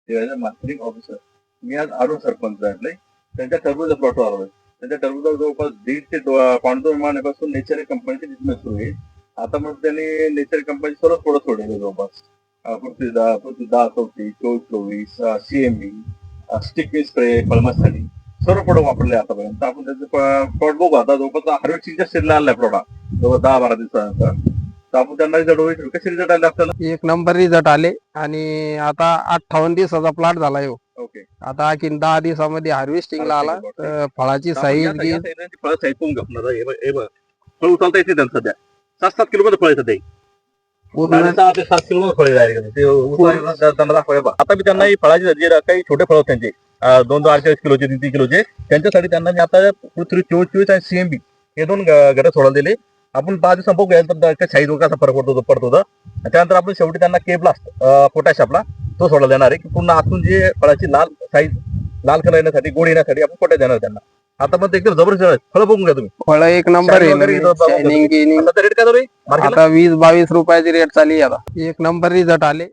Marketing officer. मी आज अरुण सरपंच आहे त्यांच्या टरबूजच्या प्लॉटवर आलोय. त्यांच्या टरबूजावर जवळपास 1.5 ते 2.2 महिन्यापासून नेचर कंपनीची ट्रीटमेंट सुरू आहे. आता मग त्यांनी नेचर कंपनी सर्व प्रोडक्ट सोडलेले जवळपास पृथ्वी 24 CMB, स्टिक स्प्रे फळमासाठी सर्व प्रोडक्ट वापरले आतापर्यंत. आपण त्याचे प्लॉट बघू आता जवळपास हार्वेस्टिंगच्या स्टेजला आलाय प्लॉट जवळ 10-12 दिवसानंतर. तर आपण त्यांना रिझल्ट होईल. कसे रिझल्ट आले आपल्याला? एक नंबर रिझल्ट आले आणि आता 58 दिवसाचा प्लॉट झाला हो. ओके. आता आणखीन 10 दिवसामध्ये हार्वेस्टिंगला आला. तर फळाची साईज फळ साईज पाहून घ्या. फळ उचलता येते त्यांना सध्या 7-7 किलो मध्ये फळ आहे सध्या. पूर्ण 6 ते 7 किलो मध्ये फळ आहे त्यांना दाखवा. आता मी त्यांना फळाची जे काही छोटे फळ त्यांचे 2-2 48 किलोचे 3-3 किलोचे त्यांच्यासाठी त्यांना मी आता पृथ्वी 24 आणि CMB हे 2 घरं सोडायला दिले. आपण 5 दिवसांनी बघूया तर साईज कसा फरक पडतो. त्यानंतर आपण शेवटी त्यांना केब्लास्ट पोटॅश आपला तो सोडायला देणार आहे की पूर्ण आतून जे फळाची लाल कलर येण्यासाठी गोड येण्यासाठी आपण पोटॅश देणार त्यांना. आता पण एकदम जबरदस्त फळ बघून घ्या तुम्ही. फळ एक नंबर आहे. रेट काय चालू आहे? आता 20-22 रुपयाची रेट चालली आता. एक नंबर रिझल्ट आले.